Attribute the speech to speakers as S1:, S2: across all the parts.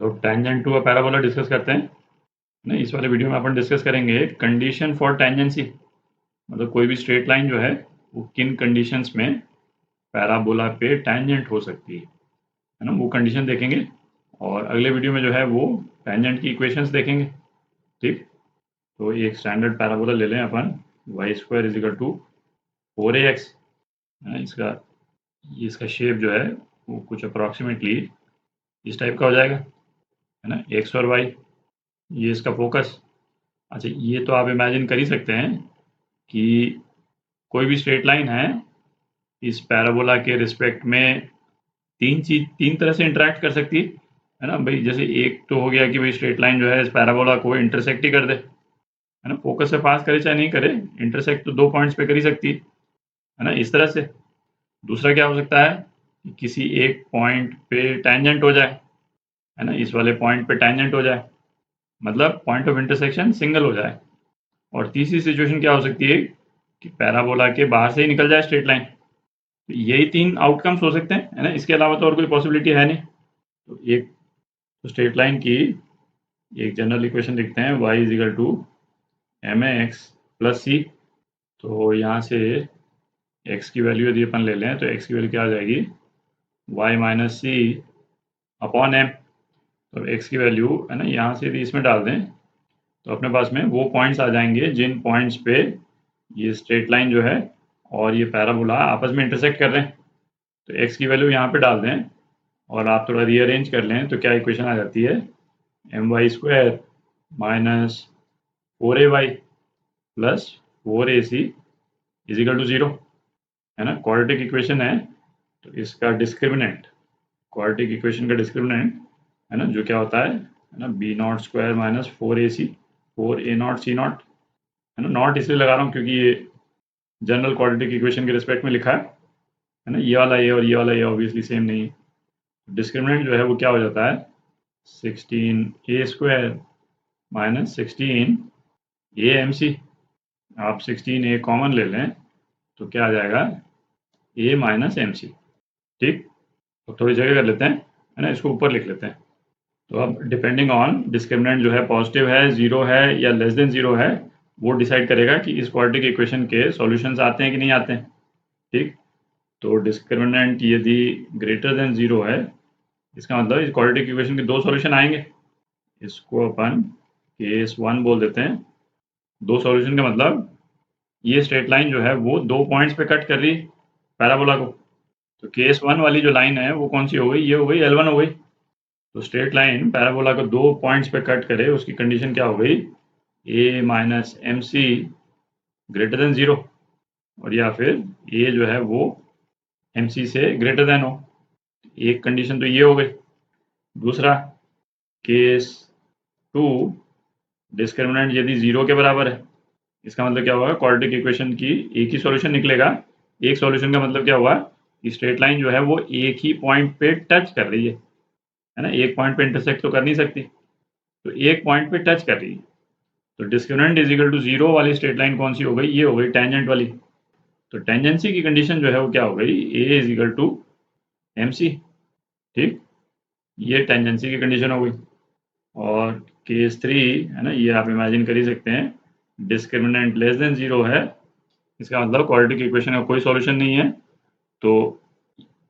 S1: तो tangent to a parabola discuss करते हैं ना। इस वाले वीडियो में अपन डिस्कस करेंगे कंडीशन फॉर टेंजेंसी, मतलब कोई भी स्ट्रेट लाइन जो है वो किन कंडीशंस में पैराबोला पे टेंजेंट हो सकती है ना, वो कंडीशन देखेंगे। और अगले वीडियो में जो है वो टेंजेंट की इक्वेशंस देखेंगे। ठीक, तो एक स्टैंडर्ड पैराबोला ले लें अपन, Y square is equal to 4ax है ना। इसका शेप जो है वो कुछ अप्रॉक्सीमेटली इस टाइप का हो जाएगा है ना, एक्स और वाई, ये इसका फोकस। अच्छा, ये तो आप इमेजिन कर ही सकते हैं कि कोई भी स्ट्रेट लाइन है इस पैराबोला के रिस्पेक्ट में तीन तरह से इंटरेक्ट कर सकती है ना भाई। जैसे एक तो हो गया कि भाई स्ट्रेट लाइन जो है इस पैराबोला को इंटरसेक्ट ही कर दे है ना, फोकस से पास करे चाहे नहीं करे, इंटरसेक्ट तो 2 पॉइंट्स पे कर ही सकती है ना, इस तरह से। दूसरा क्या हो सकता है कि किसी एक पॉइंट पे टेंजेंट हो जाए है ना, इस वाले पॉइंट पे टेंजेंट हो जाए, मतलब पॉइंट ऑफ इंटरसेक्शन सिंगल हो जाए। और तीसरी सिचुएशन क्या हो सकती है कि पैराबोला के बाहर से ही निकल जाए स्ट्रेट लाइन। तो यही 3 आउटकम्स हो सकते हैं है ना, इसके अलावा तो और कोई पॉसिबिलिटी है नहीं। तो एक तो स्ट्रेट लाइन की एक जनरल इक्वेशन लिखते हैं, y is equal to M X plus C. तो यहाँ से x की वैल्यू यदि अपन ले लें तो x की वैल्यू क्या आ जाएगी, y माइनस सी अपॉन एम। तो x की वैल्यू है ना यहाँ से यदि इसमें डाल दें तो अपने पास में वो पॉइंट्स आ जाएंगे जिन पॉइंट्स पे ये स्ट्रेट लाइन जो है और ये पैराबोला आपस में इंटरसेक्ट कर रहे हैं। तो x की वैल्यू यहाँ पे डाल दें और आप थोड़ा रीअरेंज कर लें तो क्या इक्वेशन आ जाती है, M Y square minus 4ay plus 4ac is equal to 0 है ना। क्वाड्रेटिक इक्वेशन है तो इसका डिस्क्रिमिनेंट, क्वाड्रेटिक इक्वेशन का डिस्क्रिमिनेंट है ना, जो क्या होता है ना, B not square minus 4ac 4a0 c0 है ना। नॉट इसलिए लगा रहा हूँ क्योंकि ये जनरल क्वाड्रेटिक इक्वेशन के रिस्पेक्ट में लिखा है ना, ये वाला ए और ये वाला ए ऑब्वियसली सेम नहीं है। डिस्क्रिमिनेंट जो है वो क्या हो जाता है, 16a square minus 16a mc। आप 16a कॉमन ले लें तो क्या आ जाएगा, a माइनस mc। ठीक, तो थोड़ी जगह कर लेते हैं है ना, इसको ऊपर लिख लेते हैं। तो अब डिपेंडिंग ऑन डिस्क्रिमिनेंट जो है पॉजिटिव है, जीरो है या लेस देन जीरो है, वो डिसाइड करेगा कि इस क्वाड्रेटिक इक्वेशन के सॉल्यूशंस आते हैं कि नहीं आते हैं। ठीक, तो डिस्क्रिमिनेंट यदि ग्रेटर देन जीरो है, इसका मतलब इस क्वाड्रेटिक इक्वेशन के 2 सॉल्यूशन आएंगे। इसको अपन केस 1 बोल देते हैं। 2 सॉल्यूशन का मतलब ये स्ट्रेट लाइन जो है वो 2 पॉइंट्स पे कट कर रही पैराबोला को। तो केस 1 वाली जो लाइन है वो कौन सी हो गई, ये हो गई L1 हो गई। तो स्ट्रेट लाइन पैराबोला को 2 पॉइंट्स पे कट करे, उसकी कंडीशन क्या हो गई, a minus M C greater than 0, और या फिर a जो है वो mc से ग्रेटर देन हो। एक कंडीशन तो ये हो गई। दूसरा केस 2, डिस्क्रिमिनेंट यदि 0 के बराबर है, इसका मतलब क्या होगा, क्वाड्रेटिक इक्वेशन की एक ही सॉल्यूशन निकलेगा। एक सॉल्यूशन का मतलब क्या हुआ कि स्ट्रेट लाइन जो है वो एक ही पॉइंट पे टच कर रही है ना, एक पॉइंट पे इंटरसेक्ट तो कर नहीं सकती, तो एक पॉइंट पे टच कर रही है। तो डिस्क्रिमिनेंट इज इक्वल टू 0 वाली स्ट्रेट लाइन कौन सी हो गई, ये हो गई टेंजेंट वाली। तो टेंजेंसी की कंडीशन जो है वो क्या हो गई, a is equal to M C. ठीक, ये टेंजेंसी की कंडीशन हो गई। और केस 3 है ना, ये आप इमेजिन कर ही सकते हैं, डिस्क्रिमिनेंट लेस देन 0 है, इसका मतलब क्वाड्रेटिक इक्वेशन का कोई सॉल्यूशन नहीं है। तो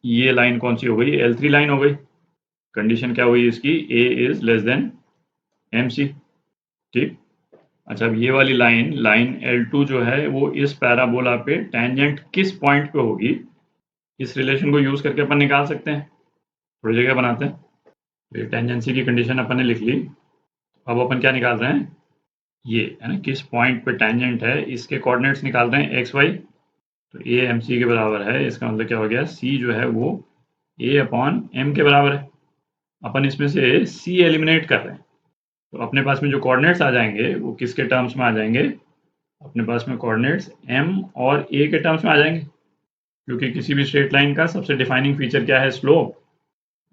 S1: ये लाइन कौन सी हो गई, L3 लाइन हो गई। कंडीशन क्या हुई इसकी, a is less than mc। ठीक, अच्छा अब ये वाली लाइन L2 जो है वो इस पैराबोला पे टेंजेंट किस पॉइंट पे होगी, इस रिलेशन को यूज करके अपन निकाल सकते हैं। थोड़ी जगह बनाते हैं। तो ये टेंजेंसी की कंडीशन अपन ने लिख ली। अब अपन क्या निकाल रहे हैं, ये है ना, किस पॉइंट पे टेंजेंट है, इसके कोऑर्डिनेट्स निकाल रहे हैं एक्स वाई। तो a mc के बराबर है, इसका मतलब क्या हो गया, c जो है वो a अपॉन m के बराबर है। अपन इसमें से c एलिमिनेट कर रहे हैं, तो अपने पास में जो कोऑर्डिनेट्स आ जाएंगे वो किसके टर्म्स में आ जाएंगे, अपने पास में कोऑर्डिनेट्स m और a के टर्म्स में आ जाएंगे। क्योंकि किसी भी स्ट्रेट लाइन का सबसे डिफाइनिंग फीचर क्या है, स्लोप,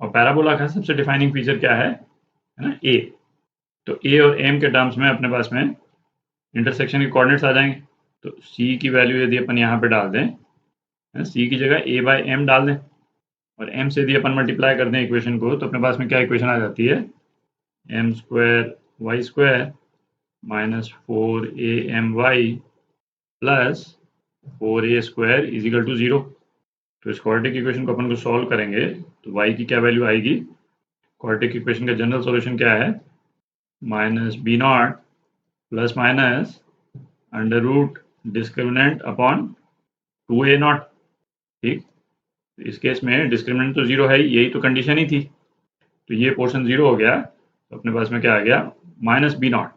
S1: और पैराबोला का सबसे डिफाइनिंग फीचर क्या है ना, a। तो a और m के टर्म्स में अपने पास में इंटरसेक्शन के कोऑर्डिनेट्स आ जाएंगे। तो c की वैल्यू यदि अपन यहाँ पे डाल दें, c की जगह a बाई m डाल दें, और m से यदि अपन मल्टीप्लाई कर दें इक्वेशन को, तो अपने पास में क्या इक्वेशन आ जाती है, M square Y square minus 4am y plus 4a square is equal to 0। तो इस क्वाड्रेटिक इक्वेशन को अपन को सॉल्व करेंगे तो y की क्या वैल्यू आएगी। क्वाड्रेटिक इक्वेशन का जनरल सॉल्यूशन क्या है, minus B not plus minus under root discriminant upon 2a not. ठीक, इस केस में डिस्क्रिमिनेंट तो 0 है, यही तो कंडीशन ही थी, तो ये पोर्शन 0 हो गया, तो अपने पास में क्या आ गया, माइनस बी नॉट,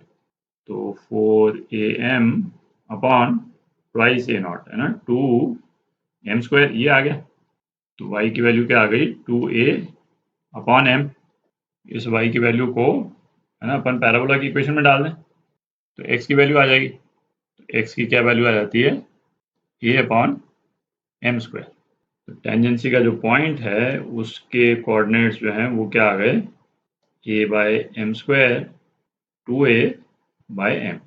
S1: तो 4am upon twice a not है ना, 2m स्क्वायर, ये आ गया। तो y की वैल्यू क्या आ गई, 2a अपॉन m। इस y की वैल्यू को है ना अपन पैराबोला की इक्वेशन में डाल दें तो x की वैल्यू आ जाएगी। तो x की क्या वैल्यू आ जाती है, a अपॉन m स्क्वायर। तो टेंजेंसी का जो पॉइंट है उसके कोऑर्डिनेट्स जो हैं वो क्या आ गए, a by M square 2a by m।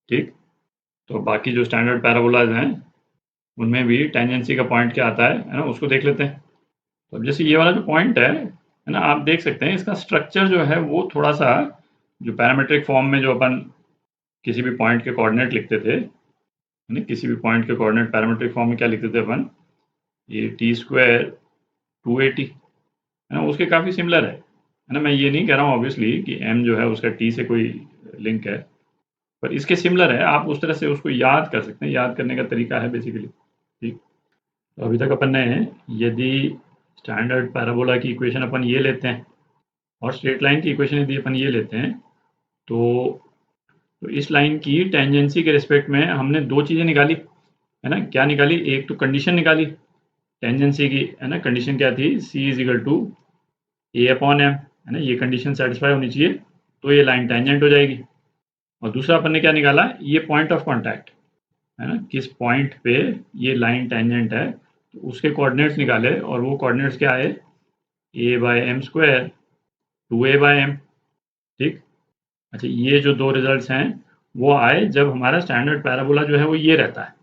S1: ठीक, तो बाकी जो स्टैंडर्ड पैराबोलाज हैं उनमें भी टेंजेंसी का पॉइंट क्या आता है ना, उसको देख लेते हैं। तो अब जैसे ये वाला जो पॉइंट है ना, आप देख सकते हैं इसका स्ट्रक्चर जो है वो थोड़ा सा, जो पैरामीट्रिक फॉर्म में जो अपन किसी भी पॉइंट के कोऑर्डिनेट लिखते थे, है ना, किसी भी पॉइंट के कोऑर्डिनेट पैरामीट्रिक फॉर्म में क्या लिखते थे अपन, ये टी स्क्वायर 280 है ना, उसके काफ़ी सिमिलर है ना। मैं ये नहीं कह रहा हूँ ऑब्वियसली कि m जो है उसका t से कोई लिंक है, पर इसके सिमिलर है, आप उस तरह से उसको याद कर सकते हैं, याद करने का तरीका है बेसिकली। ठीक, तो अभी तक अपन ने, यदि स्टैंडर्ड पैराबोला की इक्वेशन अपन ये लेते हैं और स्ट्रेट लाइन की इक्वेशन यदि अपन ये लेते हैं तो इस लाइन की टेंजेंसी के रिस्पेक्ट में हमने दो चीज़ें निकाली है ना। क्या निकाली, एक तो कंडीशन निकाली टेंजेंसी की है ना, कंडीशन क्या थी, c is equal to a upon m है ना, ये कंडीशन सेटिस्फाई होनी चाहिए तो ये लाइन टेंजेंट हो जाएगी। और दूसरा अपन ने क्या निकाला, ये पॉइंट ऑफ कॉन्टैक्ट है ना, किस पॉइंट पे ये लाइन टेंजेंट है, तो उसके कोऑर्डिनेट्स निकाले और वो कोऑर्डिनेट्स क्या है, a by M square 2a by m। ठीक, अच्छा ये जो दो रिजल्ट्स हैं वो आए जब हमारा स्टैंडर्ड पैराबोला जो है वो ये रहता है।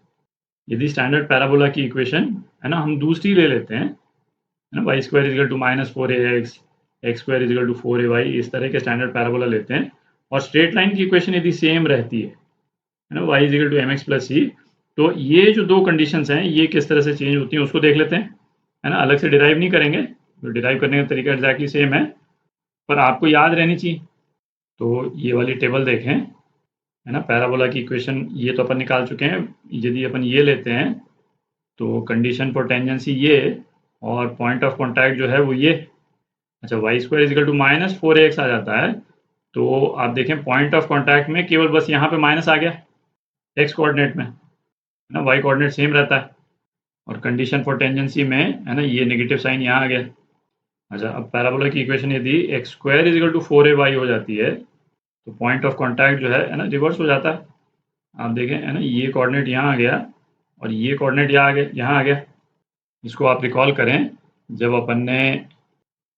S1: यदि स्टैंडर्ड पैराबोला की इक्वेशन है ना हम दूसरी ले लेते हैं है ना, Y square is equal to minus 4ax, X square is equal to 4ay, इस तरह के स्टैंडर्ड पैराबोला लेते हैं और स्ट्रेट लाइन की इक्वेशन यदि सेम रहती है ना, y is equal to M X plus C, तो ये जो दो कंडीशंस हैं ये किस तरह से चेंज होती हैं उसको देख लेते हैं है ना। अलग से डिराइव नहीं करेंगे, तो डिराइव करने का तरीका एग्जैक्टली सेम है, पर आपको याद रहनी चाहिए। तो ये वाली टेबल देखें है ना, पैराबोला की इक्वेशन ये तो अपन निकाल चुके हैं, यदि अपन ये लेते हैं तो कंडीशन फॉर टेंजेंसी ये और पॉइंट ऑफ कॉन्टैक्ट जो है वो ये। अच्छा Y square is equal to minus 4ax आ जाता है, तो आप देखें पॉइंट ऑफ कॉन्टैक्ट में केवल बस यहाँ पे माइनस आ गया एक्स कोऑर्डिनेट में है ना, वाई कोऑर्डिनेट सेम रहता है, और कंडीशन फॉर टेंजेंसी में है ना ये नेगेटिव साइन यहाँ आ गया। अच्छा अब पैराबोला की इक्वेशन यदि x square is equal to 4ay हो जाती है तो पॉइंट ऑफ कॉन्टैक्ट जो है ना रिवर्स हो जाता है। आप देखें है ना, ये कोऑर्डिनेट यहाँ आ गया और ये कोऑर्डिनेट यहाँ आ गया। इसको आप रिकॉल करें, जब अपन ने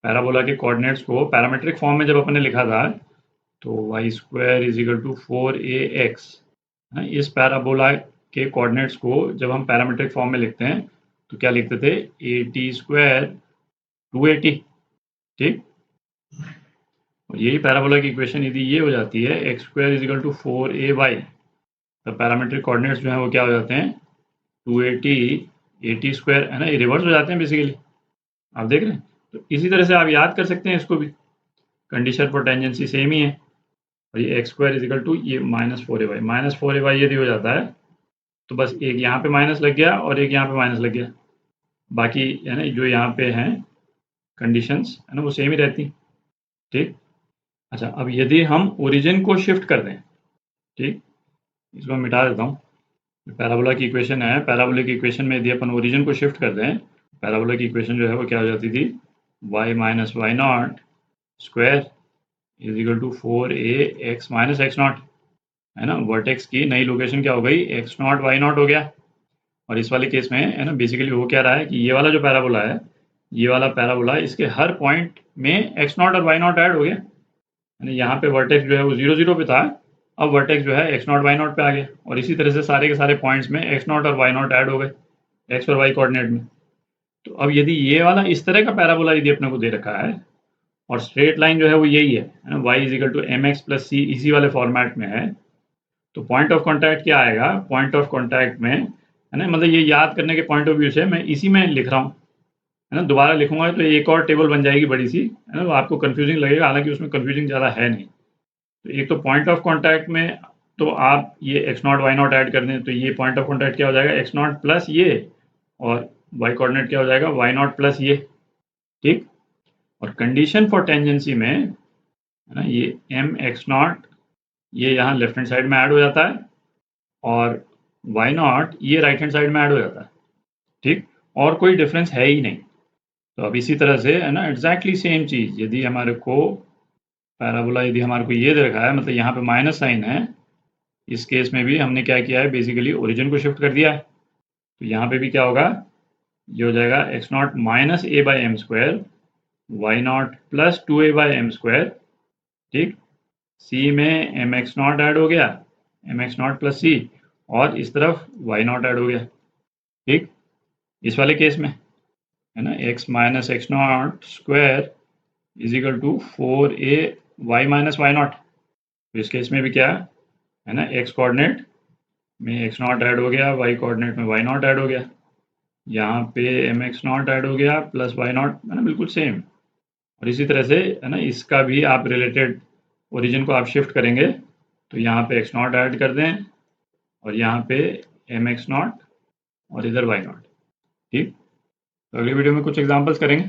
S1: पैराबोला के कोऑर्डिनेट्स को पैरामेट्रिक फॉर्म में जब अपन ने लिखा था तो Y square is equal to 4ax, इस पैराबोला के कोऑर्डिनेट्स को जब हम पैरामेट्रिक फॉर्म में लिखते हैं तो क्या लिखते थे, ए टी स्क्वायर 280। ठीक, और यही पैराबोला की इक्वेशन यदि ये हो जाती है X square is equal to 4ay, तो पैरामेट्रिक कोऑर्डिनेट्स जो हैं वो क्या हो जाते हैं, 280 80 स्क्वायर है ना, ये रिवर्स हो जाते हैं बेसिकली। आप देख रहे हैं, तो इसी तरह से आप याद कर सकते हैं इसको भी, कंडीशन फॉर टेंजेंसी सेम ही है। और ये एक्स स्क्वायर इजिकल टू ये माइनस फोर ए वाई यदि हो जाता है तो बस एक यहाँ पे माइनस लग गया और एक यहाँ पे माइनस लग गया, बाकी है ना जो यहाँ पे हैं कंडीशंस है ना वो सेम ही रहती। ठीक, अच्छा अब यदि हम ओरिजिन को शिफ्ट कर दें, ठीक, इसको मैं मिटा देता हूँ, पैराबोला की इक्वेशन है, पैराबोला की इक्वेशन में यदि अपन ओरिजिन को शिफ्ट कर दें, पैराबोला की इक्वेशन जो है वो क्या हो जाती थी, y minus y not square is equal to 4ax minus x not है ना। वर्टेक्स की नई लोकेशन क्या हो गई, एक्स नॉट वाई नॉट हो गया। और इस वाले केस में है ना बेसिकली वो क्या रहा है कि ये वाला जो पैराबोला है, ये वाला पैराबोला इसके हर पॉइंट में एक्स नॉट और वाई नॉट ऐड हो गया है ना। यहाँ पे वर्टेक्स जो है वो 0 0 पे था, अब वर्टेक्स जो है एक्स नॉट वाई नॉट पे आ गया, और इसी तरह से सारे के सारे पॉइंट्स में एक्स नॉट और वाई नॉट ऐड हो गए एक्स और वाई कोऑर्डिनेट में। तो अब यदि ये वाला इस तरह का पैराबोला यदि अपने को दे रखा है और स्ट्रेट लाइन जो है वो यही है ना, y is equal to M X plus C, इसी वाले फॉर्मेट में है। तो पॉइंट ऑफ कॉन्टैक्ट क्या आएगा, पॉइंट ऑफ कॉन्टैक्ट में है ना, मतलब ये याद करने के पॉइंट ऑफ व्यू से मैं इसी में लिख रहा हूँ, है ना। दोबारा लिखूंगा तो एक और टेबल बन जाएगी बड़ी सी, है ना, वो आपको कंफ्यूजिंग लगेगा, हालांकि उसमें कंफ्यूजिंग ज़्यादा है नहीं। तो एक तो पॉइंट ऑफ कॉन्टैक्ट में तो आप ये x not y not add कर दें, तो ये पॉइंट ऑफ कॉन्टैक्ट क्या हो जाएगा, एक्स नॉट प्लस ये, और वाई कोऑर्डिनेट क्या हो जाएगा, वाई नॉट प्लस ये, ठीक। और कंडीशन फॉर टेंजेंसी में, है ना, ये एम एक्स नॉट ये यहाँ लेफ्ट हैंड साइड में ऐड हो जाता है, और वाई नॉट ये राइट हैंड साइड में ऐड हो जाता है, ठीक। और कोई डिफरेंस है ही नहीं। तो अब इसी तरह से, है ना, एग्जैक्टली सेम चीज़, यदि हमारे को पैराबोला यदि हमारे को ये दे रखा है, मतलब यहाँ पे माइनस साइन है, इस केस में भी हमने क्या किया है, बेसिकली ओरिजिन को शिफ्ट कर दिया है। तो यहाँ पे भी क्या होगा, ये हो जाएगा x not minus a by m square, y not plus 2a by m square, ठीक। सी में एम एक्स नॉट ऐड हो गया, m x not plus c, और इस तरफ वाई नॉट ऐड हो गया, ठीक। इस वाले केस में, है ना, x minus x not square is equal to 4a y minus y not. तो इस केस में भी क्या है ना, एक्स कोऑर्डिनेट में एक्स नॉट ऐड हो गया, वाई कोऑर्डिनेट में वाई नॉट ऐड हो गया, यहाँ पे एम एक्स नॉट ऐड हो गया प्लस वाई नॉट, है ना, बिल्कुल सेम। और इसी तरह से, है ना, इसका भी आप रिलेटेड ओरिजिन को आप शिफ्ट करेंगे, तो यहाँ पे एक्स नॉट ऐड कर दें, और यहाँ पे एम एक्स नॉट, और इधर वाई नॉट, ठीक। तो अगली वीडियो में कुछ एग्जांपल्स करेंगे।